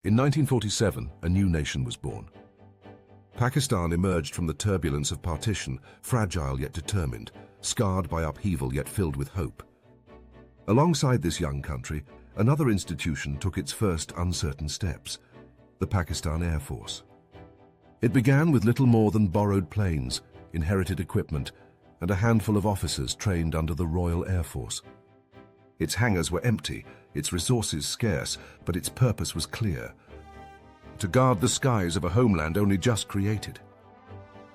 In 1947, a new nation was born. Pakistan emerged from the turbulence of partition, fragile yet determined, scarred by upheaval yet filled with hope. Alongside this young country, another institution took its first uncertain steps, the Pakistan Air Force. It began with little more than borrowed planes, inherited equipment, and a handful of officers trained under the Royal Air Force. Its hangars were empty, its resources scarce, but its purpose was clear: to guard the skies of a homeland only just created.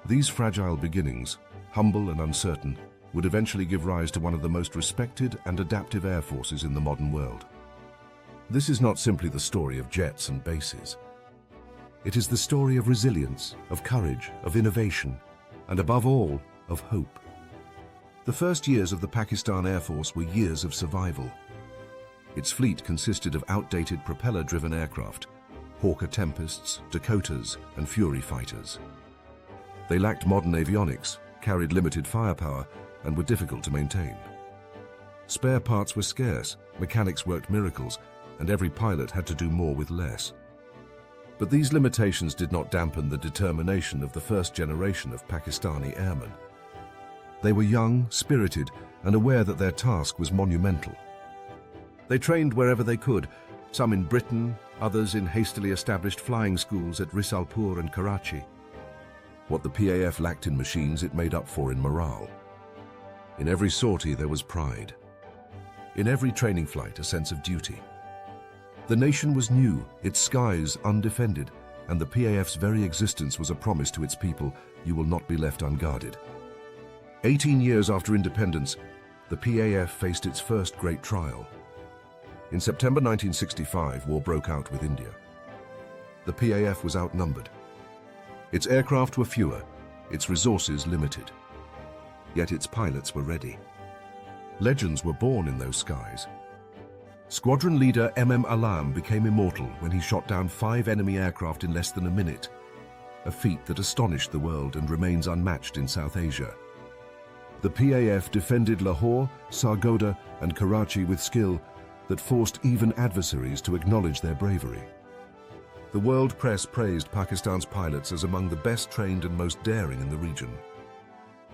These fragile beginnings, humble and uncertain, would eventually give rise to one of the most respected and adaptive air forces in the modern world. This is not simply the story of jets and bases. It is the story of resilience, of courage, of innovation, and above all, of hope. The first years of the Pakistan Air Force were years of survival. Its fleet consisted of outdated propeller-driven aircraft, Hawker Tempests, Dakotas, and Fury fighters. They lacked modern avionics, carried limited firepower, and were difficult to maintain. Spare parts were scarce, mechanics worked miracles, and every pilot had to do more with less. But these limitations did not dampen the determination of the first generation of Pakistani airmen. They were young, spirited, and aware that their task was monumental. They trained wherever they could, some in Britain, others in hastily established flying schools at Risalpur and Karachi. What the PAF lacked in machines, it made up for in morale. In every sortie there was pride. In every training flight, a sense of duty. The nation was new, its skies undefended, and the PAF's very existence was a promise to its people: you will not be left unguarded. 18 years after independence, the PAF faced its first great trial. In September 1965, war broke out with India. The PAF was outnumbered. Its aircraft were fewer, its resources limited. Yet its pilots were ready. Legends were born in those skies. Squadron leader Alam became immortal when he shot down 5 enemy aircraft in less than a minute, a feat that astonished the world and remains unmatched in South Asia. The PAF defended Lahore, Sargodha, and Karachi with skill that forced even adversaries to acknowledge their bravery. The world press praised Pakistan's pilots as among the best trained and most daring in the region.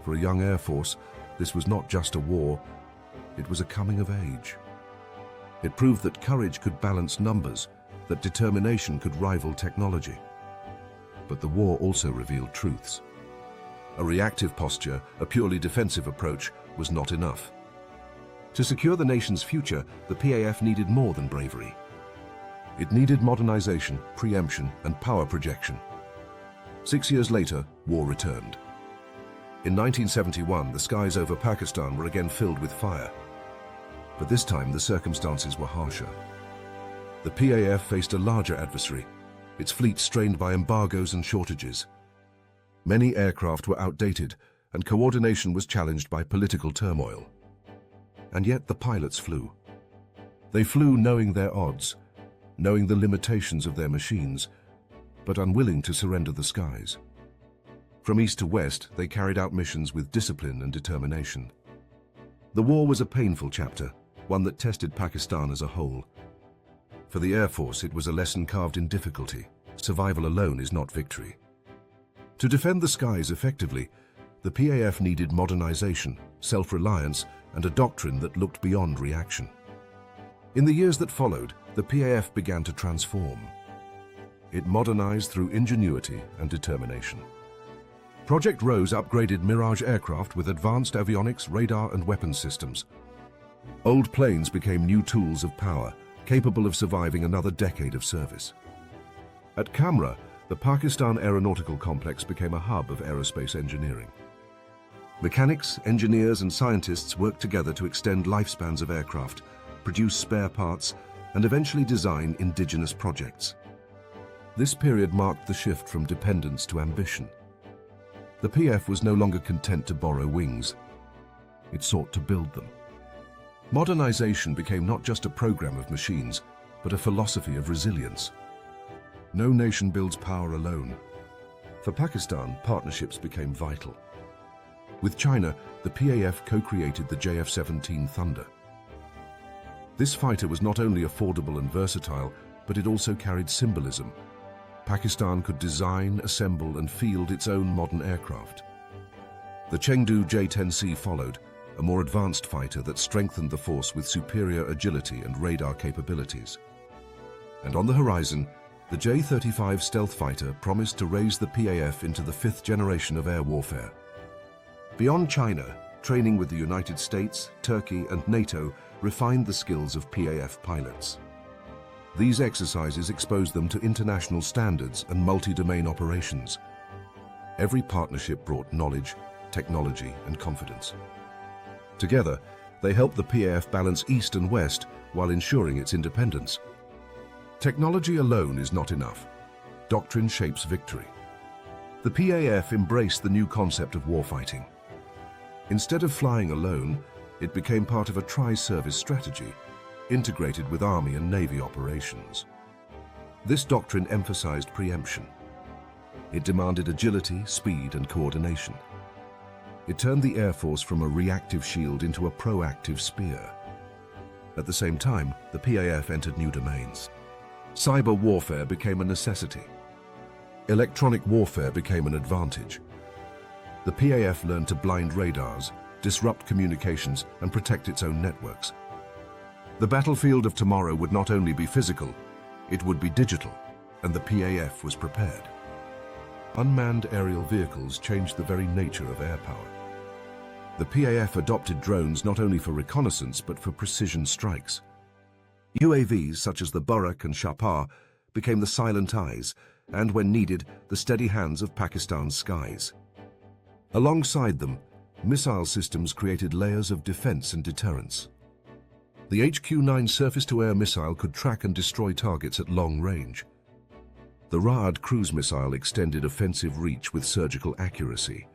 For a young air force, this was not just a war, it was a coming of age. It proved that courage could balance numbers, that determination could rival technology. But the war also revealed truths. A reactive posture, a purely defensive approach, was not enough. To secure the nation's future, the PAF needed more than bravery. It needed modernization, preemption, and power projection. 6 years later, war returned. In 1971, the skies over Pakistan were again filled with fire. But this time, the circumstances were harsher. The PAF faced a larger adversary, its fleet strained by embargoes and shortages. Many aircraft were outdated, and coordination was challenged by political turmoil. And yet the pilots flew. They flew knowing their odds, knowing the limitations of their machines, but unwilling to surrender the skies. From east to west, they carried out missions with discipline and determination. The war was a painful chapter, one that tested Pakistan as a whole. For the Air Force, it was a lesson carved in difficulty. Survival alone is not victory. To defend the skies effectively, the PAF needed modernization, self-reliance, and a doctrine that looked beyond reaction. In the years that followed, the PAF began to transform. It modernized through ingenuity and determination. Project Rose upgraded Mirage aircraft with advanced avionics, radar, and weapons systems. Old planes became new tools of power, capable of surviving another decade of service. At Kamra, the Pakistan Aeronautical Complex became a hub of aerospace engineering. Mechanics, engineers, and scientists worked together to extend lifespans of aircraft, produce spare parts, and eventually design indigenous projects. This period marked the shift from dependence to ambition. The PF was no longer content to borrow wings. It sought to build them. Modernization became not just a program of machines, but a philosophy of resilience. No nation builds power alone. For Pakistan, partnerships became vital. With China, the PAF co-created the JF-17 Thunder. This fighter was not only affordable and versatile, but it also carried symbolism. Pakistan could design, assemble, and field its own modern aircraft. The Chengdu J-10C followed, a more advanced fighter that strengthened the force with superior agility and radar capabilities. And on the horizon, the J-35 stealth fighter promised to raise the PAF into the fifth generation of air warfare. Beyond China, training with the United States, Turkey, and NATO refined the skills of PAF pilots. These exercises exposed them to international standards and multi-domain operations. Every partnership brought knowledge, technology, and confidence. Together, they helped the PAF balance East and West while ensuring its independence. Technology alone is not enough. Doctrine shapes victory. The PAF embraced the new concept of warfighting. Instead of flying alone, it became part of a tri-service strategy, integrated with Army and Navy operations. This doctrine emphasized preemption. It demanded agility, speed, and coordination. It turned the Air Force from a reactive shield into a proactive spear. At the same time, the PAF entered new domains. Cyber warfare became a necessity. Electronic warfare became an advantage. The PAF learned to blind radars, disrupt communications, and protect its own networks. The battlefield of tomorrow would not only be physical, it would be digital, and the PAF was prepared. Unmanned aerial vehicles changed the very nature of air power. The PAF adopted drones not only for reconnaissance but for precision strikes. UAVs such as the Buraq and Shapar became the silent eyes and, when needed, the steady hands of Pakistan's skies. Alongside them, missile systems created layers of defense and deterrence. The HQ-9 surface-to-air missile could track and destroy targets at long range. The Raad cruise missile extended offensive reach with surgical accuracy.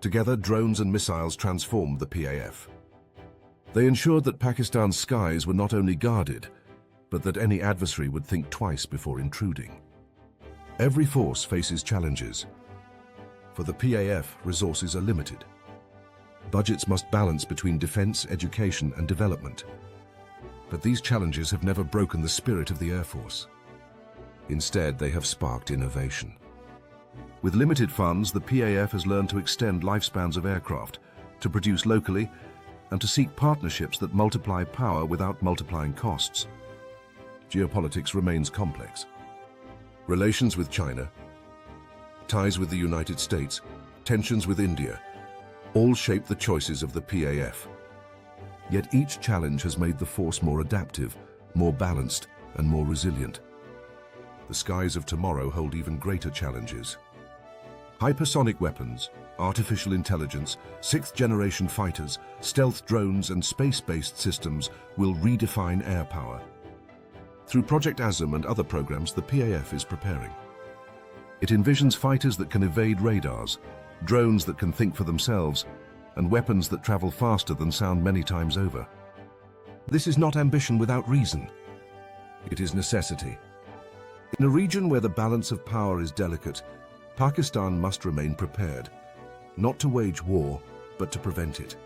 Together, drones and missiles transformed the PAF. They ensured that Pakistan's skies were not only guarded, but that any adversary would think twice before intruding. Every force faces challenges. For the PAF, resources are limited. Budgets must balance between defense, education, and development. But these challenges have never broken the spirit of the Air Force. Instead, they have sparked innovation. With limited funds, the PAF has learned to extend lifespans of aircraft, to produce locally, and to seek partnerships that multiply power without multiplying costs. Geopolitics remains complex. Relations with China, ties with the United States, tensions with India, all shape the choices of the PAF. Yet each challenge has made the force more adaptive, more balanced, and more resilient. The skies of tomorrow hold even greater challenges. Hypersonic weapons, artificial intelligence, sixth-generation fighters, stealth drones, and space-based systems will redefine air power. Through Project ASM and other programs, the PAF is preparing. It envisions fighters that can evade radars, drones that can think for themselves, and weapons that travel faster than sound many times over. This is not ambition without reason. It is necessity. In a region where the balance of power is delicate, Pakistan must remain prepared, not to wage war, but to prevent it.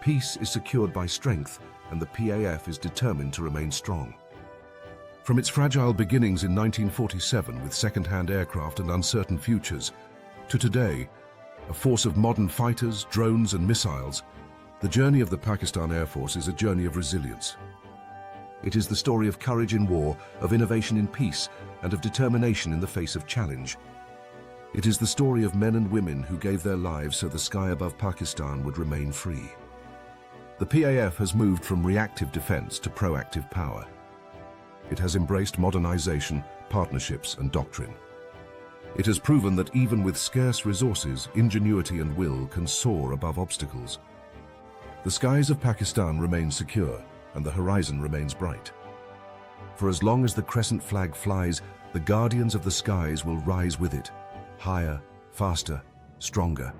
Peace is secured by strength, and the PAF is determined to remain strong. From its fragile beginnings in 1947 with second-hand aircraft and uncertain futures, to today, a force of modern fighters, drones, and missiles, the journey of the Pakistan Air Force is a journey of resilience. It is the story of courage in war, of innovation in peace, and of determination in the face of challenge. It is the story of men and women who gave their lives so the sky above Pakistan would remain free. The PAF has moved from reactive defense to proactive power. It has embraced modernization, partnerships, and doctrine. It has proven that even with scarce resources, ingenuity and will can soar above obstacles. The skies of Pakistan remain secure, and the horizon remains bright. For as long as the crescent flag flies, the guardians of the skies will rise with it, higher, faster, stronger.